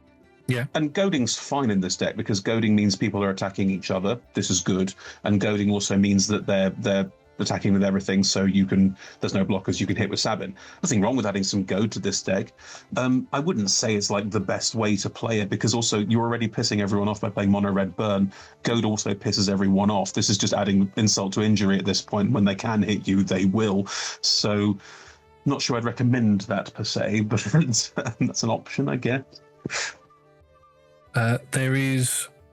S1: Yeah.
S2: And goading's fine in this deck because goading means people are attacking each other. This is good. And goading also means that they're attacking with everything, so there's no blockers, you can hit with Sabin. Nothing wrong with adding some goad to this deck. I wouldn't say it's like the best way to play it because also you're already pissing everyone off by playing mono red burn. Goad also pisses everyone off. This is just adding insult to injury at this point. When they can hit you, they will. So not sure I'd recommend that per se, but that's an option, I guess.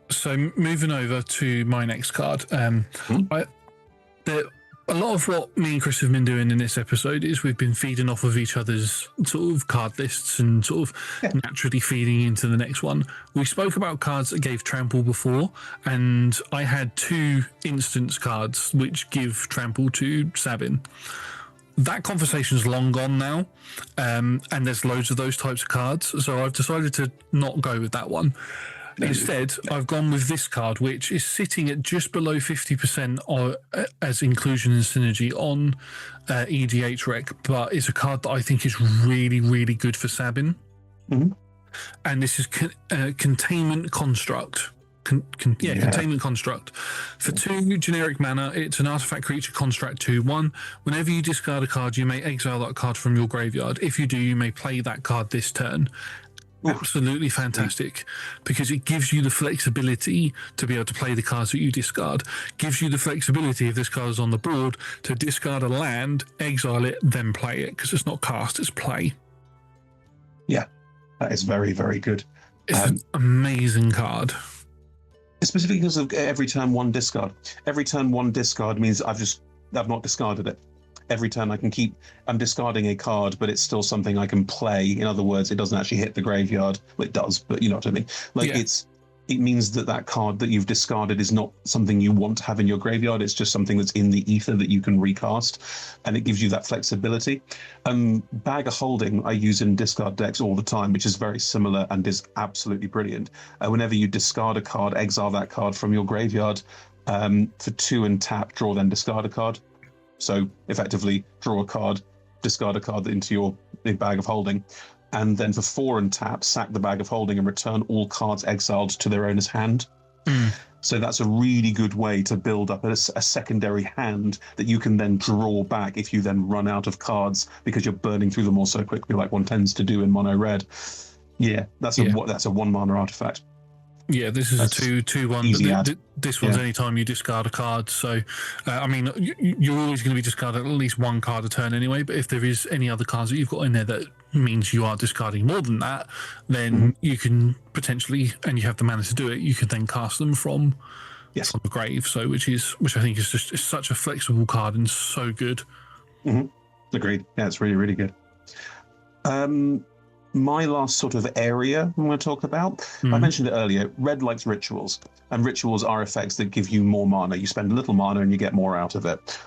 S1: So moving over to my next card, a lot of what me and Chris have been doing in this episode is we've been feeding off of each other's sort of card lists and sort of naturally feeding into the next one. We spoke about cards that gave trample before, and I had 2 instance cards which give trample to Sabin. That conversation's long gone now, and there's loads of those types of cards, so I've decided to not go with that one. Instead, I've gone with this card, which is sitting at just below 50% as inclusion and synergy on EDH Rec, but it's a card that I think is really, really good for Sabin. Mm-hmm. And this is Containment Construct. Containment Construct. For 2 generic mana, it's an artifact creature construct 2/1. Whenever you discard a card, you may exile that card from your graveyard. If you do, you may play that card this turn. Absolutely fantastic because it gives you the flexibility to be able to play the cards that you discard. Gives you the flexibility if this card is on the board to discard a land, exile it, then play it because it's not cast, it's play.
S2: Yeah, that is very, very good.
S1: It's an amazing card.
S2: Specifically because of every turn 1 discard. Every turn 1 discard means I've not discarded it. Every turn I'm discarding a card, but it's still something I can play. In other words, it doesn't actually hit the graveyard. Well, it does, but you know what I mean. It means that card that you've discarded is not something you want to have in your graveyard. It's just something that's in the ether that you can recast, and it gives you that flexibility. Bag of Holding I use in discard decks all the time, which is very similar and is absolutely brilliant. Whenever you discard a card, exile that card from your graveyard. For 2 and tap, draw, then discard a card. So effectively draw a card, discard a card into your Bag of Holding, and then for 4 and tap, sack the Bag of Holding and return all cards exiled to their owner's hand. So that's a really good way to build up a secondary hand that you can then draw back if you then run out of cards because you're burning through them all so quickly like one tends to do in mono red. Yeah, that's a 1 mana artifact.
S1: Yeah, this is a 2/1. But this one's anytime you discard a card. So, I mean, you're always going to be discarding at least 1 card a turn anyway. But if there is any other cards that you've got in there that means you are discarding more than that, then you can potentially, and you have the mana to do it, you can then cast them from the grave. So, which I think is just such a flexible card and so good.
S2: Mm-hmm. Agreed. Yeah, it's really, really good. My last sort of area I'm going to talk about, I mentioned it earlier, red likes rituals, and rituals are effects that give you more mana. You spend a little mana and you get more out of it.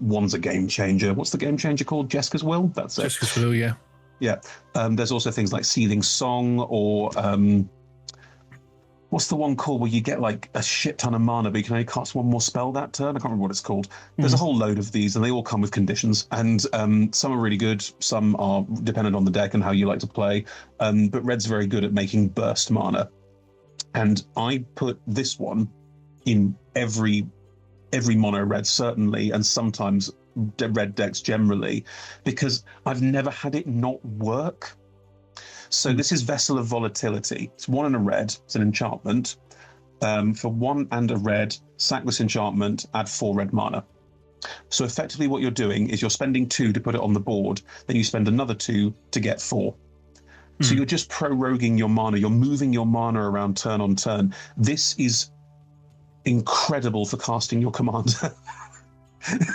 S2: One's a game changer. What's the game changer called? Jeska's Will? That's it.
S1: Jeska's Will, yeah.
S2: Yeah. There's also things like Seething Song or... what's the one called where you get like a shit ton of mana, but you can only cast 1 more spell that turn? I can't remember what it's called. There's a whole load of these, and they all come with conditions. And some are really good. Some are dependent on the deck and how you like to play. But red's very good at making burst mana. And I put this one in every mono red, certainly, and sometimes red decks generally, because I've never had it not work. So this is Vessel of Volatility. It's 1 and a red. It's an enchantment. For 1 and a red, sack this enchantment, add 4 red mana. So effectively what you're doing is you're spending 2 to put it on the board, then you spend another 2 to get 4. So you're just proroguing your mana. You're moving your mana around turn on turn. This is incredible for casting your commander.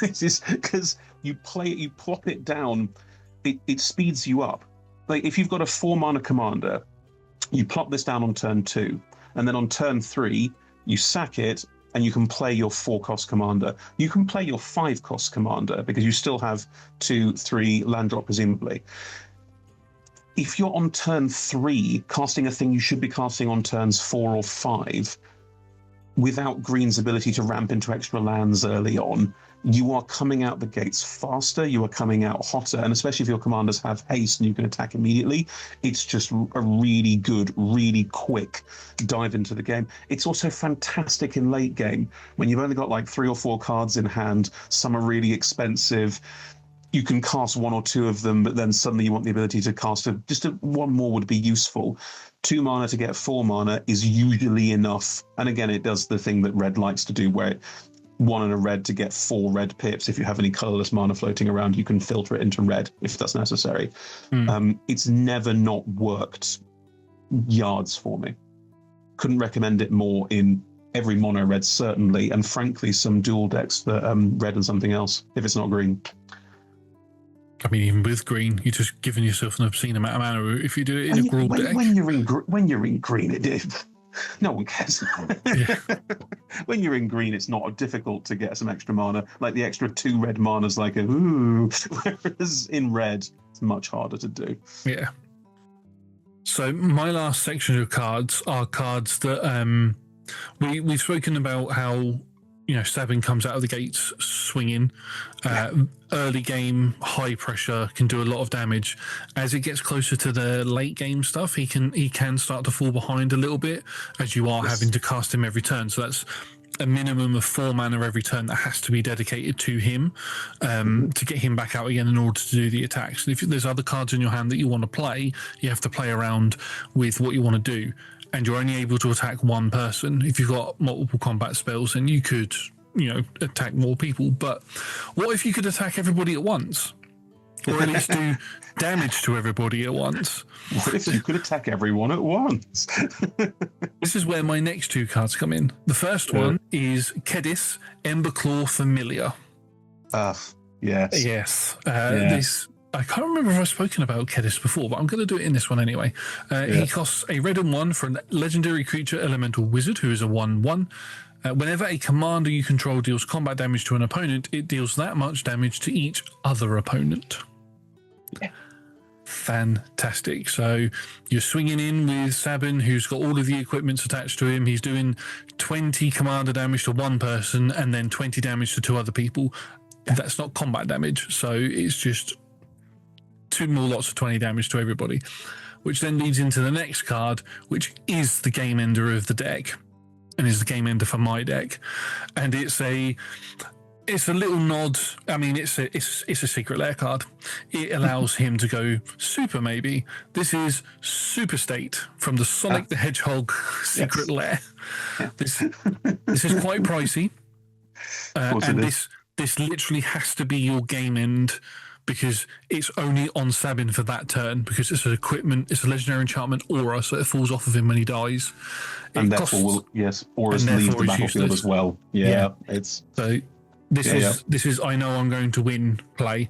S2: This is because you plop it down, it speeds you up. Like if you've got a 4 mana commander, you plop this down on turn 2, and then on turn 3, you sack it, and you can play your 4-cost commander. You can play your 5-cost commander because you still have 2, 3 land drop, presumably. If you're on turn 3 casting a thing you should be casting on turns 4 or 5, without green's ability to ramp into extra lands early on, you are coming out the gates faster, you are coming out hotter, and especially if your commanders have haste and you can attack immediately, it's just a really good, really quick dive into the game. It's also fantastic in late game when you've only got like 3 or 4 cards in hand, some are really expensive. You can cast 1 or 2 of them, but then suddenly you want the ability to cast one more would be useful. 2 mana to get 4 mana is usually enough. And again, it does the thing that red likes to do, where 1 and a red to get 4 red pips. If you have any colorless mana floating around, you can filter it into red if that's necessary. It's never not worked yards for me. Couldn't recommend it more in every mono red, certainly. And frankly, some dual decks that red and something else, if it's not green.
S1: I mean, even with green, you're just giving yourself an obscene amount of mana if you do it in a Gruul deck.
S2: When you're in green, it is. No one cares. Yeah. When you're in green, it's not difficult to get some extra mana. Like the extra 2 red mana's like ooh. Whereas in red, it's much harder to do.
S1: Yeah. So my last section of cards are cards that we've spoken about how, you know, Sabin comes out of the gates swinging. Early game, high pressure, can do a lot of damage. As it gets closer to the late game stuff, he can start to fall behind a little bit, as you are having to cast him every turn. So that's a minimum of 4 mana every turn that has to be dedicated to him to get him back out again in order to do the attacks. And if there's other cards in your hand that you want to play, you have to play around with what you want to do. And you're only able to attack 1 person. If you've got multiple combat spells, then you could, you know, attack more people. But what if you could attack everybody at once? Or at least do damage to everybody at once?
S2: What if you could attack everyone at once?
S1: This is where my next 2 cards come in. The first one is Kedis, Emberclaw Familiar.
S2: Yes.
S1: Yes. This... I can't remember if I've spoken about Kedis before, but I'm going to do it in this one anyway. He costs a red and 1 for a legendary creature elemental wizard who is a 1/1. Whenever a commander you control deals combat damage to an opponent, it deals that much damage to each other opponent.
S2: Yeah.
S1: Fantastic. So you're swinging in with Sabin, who's got all of the equipments attached to him. He's doing 20 commander damage to 1 person and then 20 damage to 2 other people. Yeah. That's not combat damage, so it's just 2 more lots of 20 damage to everybody, which then leads into the next card, which is the game ender of the deck and is the game ender for my deck. And it's a little nod. I mean, it's a secret lair card. It allows him to go super, maybe. This is Super State from the Sonic the Hedgehog secret lair. This is quite pricey. And this literally has to be your game end, because it's only on Sabin for that turn, because it's an equipment, it's a legendary enchantment aura, so it falls off of him when he dies.
S2: And therefore, auras leave the battlefield as well. Yeah. It's
S1: so this is I know I'm going to win play.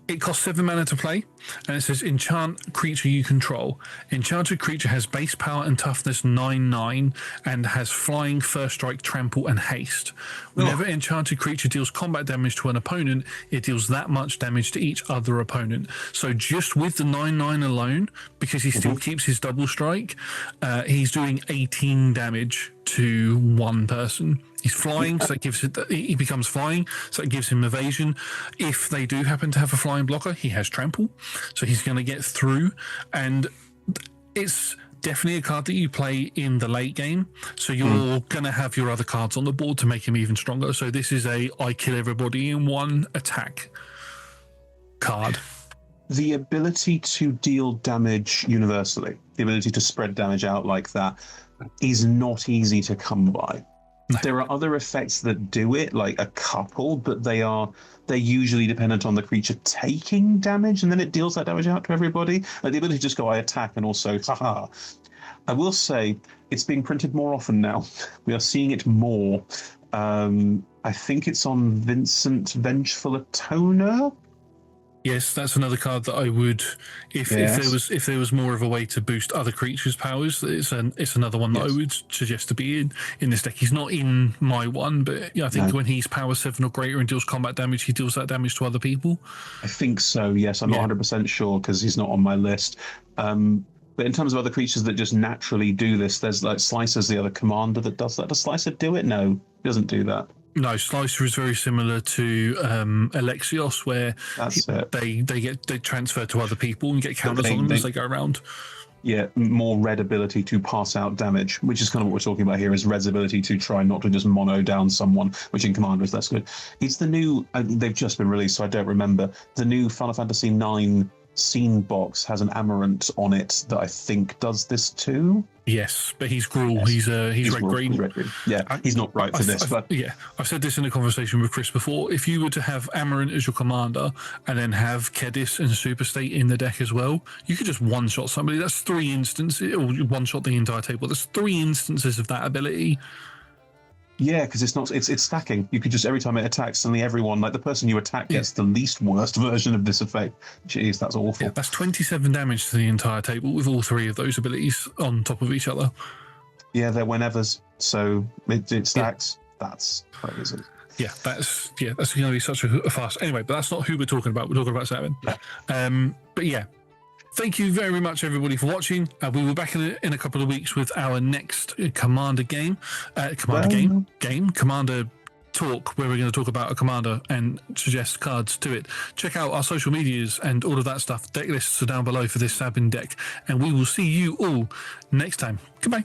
S1: It costs 7 mana to play, and it says enchant creature you control. Enchanted creature has base power and toughness 9/9 and has flying, first strike, trample, and haste. Whenever enchanted creature deals combat damage to an opponent, it deals that much damage to each other opponent. So just with the 9/9 alone, because he still keeps his double strike, he's doing 18 damage to 1 person. He's flying, so he becomes flying, so it gives him evasion. If they do happen to have a flying blocker, he has trample, so he's going to get through. And it's definitely a card that you play in the late game. So you're going to have your other cards on the board to make him even stronger. So this is a I kill everybody in one attack card.
S2: The ability to deal damage universally, the ability to spread damage out like that, is not easy to come by. No. There are other effects that do it, like a couple, but they're usually dependent on the creature taking damage, and then it deals that damage out to everybody. Like the ability to just go, I attack, and also, haha. I will say, it's being printed more often now. We are seeing it more. I think it's on Vincent Vengeful Atoner.
S1: Yes, that's another card that I would, if there was more of a way to boost other creatures' powers, it's another one that I would suggest to be in this deck. He's not in my one, but I think when he's power 7 or greater and deals combat damage, he deals that damage to other people.
S2: I think so. Yes, I'm not 100% sure because he's not on my list. But in terms of other creatures that just naturally do this, there's like Slicer's the other commander that does that. Does Slicer do it? No, he doesn't do that.
S1: No, Slicer is very similar to Alexios, where they transfer to other people and get counters on them as they go around.
S2: Yeah, more red ability to pass out damage, which is kind of what we're talking about here, is red's ability to try not to just mono down someone, which in Commander is that's good. It's the new, they've just been released, so I don't remember, the new Final Fantasy IX scene box has an Amarant on it that I think does this too.
S1: Yes, but he's Gruul. Yes. He's red green.
S2: Yeah, he's not right for this. But
S1: yeah, I've said this in a conversation with Chris before. If you were to have Amarant as your commander and then have Kedis and Super State in the deck as well, you could just one-shot somebody. That's 3 instances, or one-shot the entire table. That's 3 instances of that ability.
S2: Yeah, because it's stacking. You could just, every time it attacks, suddenly everyone, like the person you attack gets the least worst version of this effect. Jeez, that's awful.
S1: Yeah, that's 27 damage to the entire table with all 3 of those abilities on top of each other.
S2: Yeah, they're whenevers, so it stacks. Yeah. That's crazy.
S1: Yeah, that's going to be such a fast. Anyway, but that's not who we're talking about. We're talking about Sabin.
S2: Yeah.
S1: But yeah. Thank you very much, everybody, for watching. We will be back in a couple of weeks with our next Commander game. Commander talk, where we're going to talk about a Commander and suggest cards to it. Check out our social medias and all of that stuff. Deck lists are down below for this Sabin deck. And we will see you all next time. Goodbye.